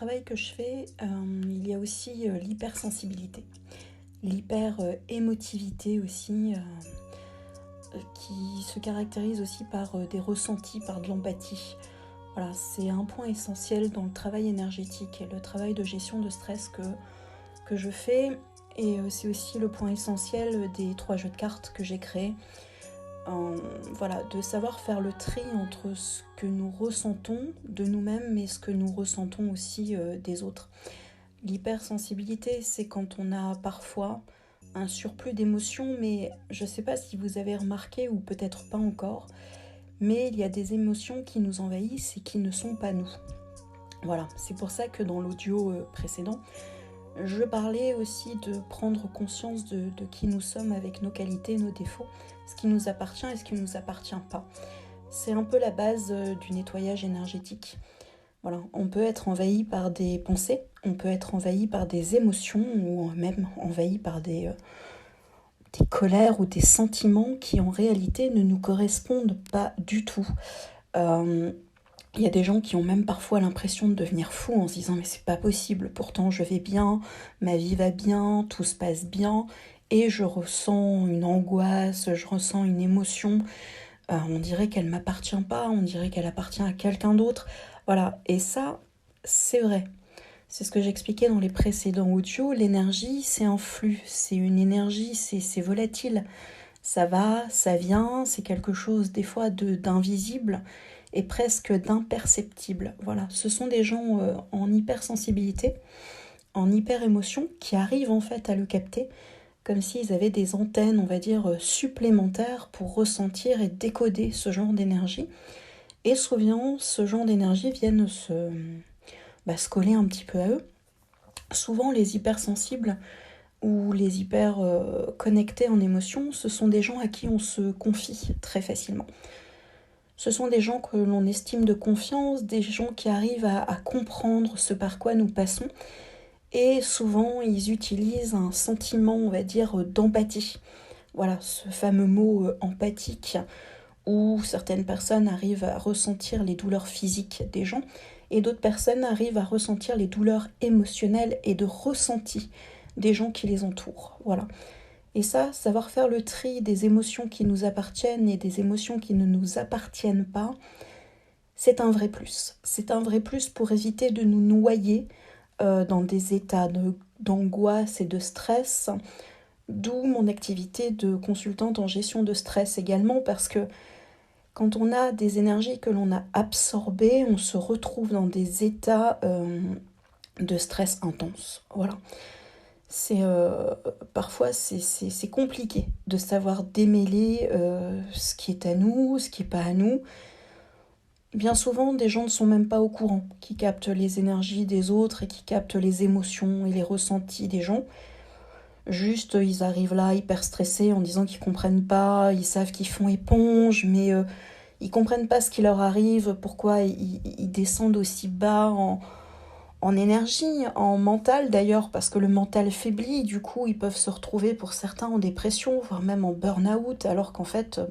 travail que je fais, il y a aussi l'hypersensibilité, l'hyper-émotivité aussi, qui se caractérise aussi par des ressentis, par de l'empathie. Voilà, c'est un point essentiel dans le travail énergétique et le travail de gestion de stress que je fais. Et c'est aussi le point essentiel des 3 jeux de cartes que j'ai créés. Voilà, de savoir faire le tri entre ce que nous ressentons de nous-mêmes et ce que nous ressentons aussi des autres. L'hypersensibilité, c'est quand on a parfois un surplus d'émotions, mais je ne sais pas si vous avez remarqué ou peut-être pas encore, mais il y a des émotions qui nous envahissent et qui ne sont pas nous. Voilà, c'est pour ça que dans l'audio précédent, je parlais aussi de prendre conscience de qui nous sommes avec nos qualités, nos défauts, ce qui nous appartient et ce qui ne nous appartient pas. C'est un peu la base du nettoyage énergétique. Voilà, on peut être envahi par des pensées, on peut être envahi par des émotions ou même envahi par des colères ou des sentiments qui en réalité ne nous correspondent pas du tout. Il y a des gens qui ont même parfois l'impression de devenir fous en se disant mais c'est pas possible, pourtant je vais bien, ma vie va bien, tout se passe bien et je ressens une angoisse, je ressens une émotion, on dirait qu'elle m'appartient pas, on dirait qu'elle appartient à quelqu'un d'autre. Voilà, et ça c'est vrai. C'est ce que j'expliquais dans les précédents audios, l'énergie c'est un flux, c'est une énergie, c'est volatile. Ça va, ça vient, c'est quelque chose des fois d'invisible et presque d'imperceptible. Voilà, ce sont des gens en hypersensibilité, en hyper-émotion, qui arrivent en fait à le capter, comme s'ils avaient des antennes, on va dire, supplémentaires pour ressentir et décoder ce genre d'énergie. Et souvent, ce genre d'énergie viennent se coller un petit peu à eux. Souvent, les hypersensibles ou les hyper connectés en émotion, ce sont des gens à qui on se confie très facilement. Ce sont des gens que l'on estime de confiance, des gens qui arrivent à comprendre ce par quoi nous passons. Et souvent, ils utilisent un sentiment, on va dire, d'empathie. Voilà, ce fameux mot empathique, où certaines personnes arrivent à ressentir les douleurs physiques des gens, et d'autres personnes arrivent à ressentir les douleurs émotionnelles et de ressenti des gens qui les entourent. Voilà. Et ça, savoir faire le tri des émotions qui nous appartiennent et des émotions qui ne nous appartiennent pas, c'est un vrai plus. C'est un vrai plus pour éviter de nous noyer dans des états d'angoisse et de stress, d'où mon activité de consultante en gestion de stress également, parce que quand on a des énergies que l'on a absorbées, on se retrouve dans des états de stress intense. Voilà. Parfois c'est compliqué de savoir démêler ce qui est à nous, ce qui n'est pas à nous. Bien souvent, des gens ne sont même pas au courant, qui captent les énergies des autres et qui captent les émotions et les ressentis des gens. Juste, ils arrivent là hyper stressés en disant qu'ils comprennent pas, ils savent qu'ils font éponge, mais ils comprennent pas ce qui leur arrive, pourquoi ils descendent aussi bas en énergie, en mental d'ailleurs, parce que le mental faiblit, du coup ils peuvent se retrouver pour certains en dépression, voire même en burn-out, alors qu'en fait,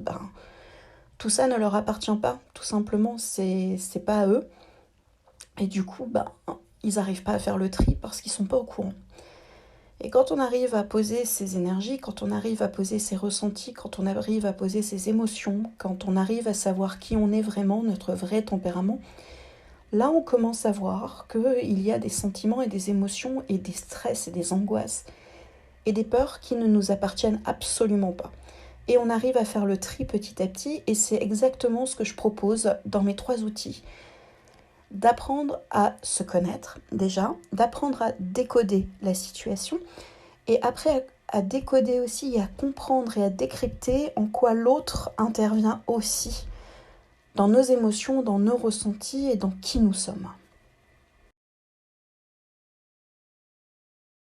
tout ça ne leur appartient pas, tout simplement, c'est pas à eux. Et du coup, ils n'arrivent pas à faire le tri parce qu'ils sont pas au courant. Et quand on arrive à poser ses énergies, quand on arrive à poser ses ressentis, quand on arrive à poser ses émotions, quand on arrive à savoir qui on est vraiment, notre vrai tempérament, là, on commence à voir qu'il y a des sentiments et des émotions et des stress et des angoisses et des peurs qui ne nous appartiennent absolument pas. Et on arrive à faire le tri petit à petit et c'est exactement ce que je propose dans mes 3 outils. D'apprendre à se connaître déjà, d'apprendre à décoder la situation et après à décoder aussi et à comprendre et à décrypter en quoi l'autre intervient aussi dans nos émotions, dans nos ressentis et dans qui nous sommes.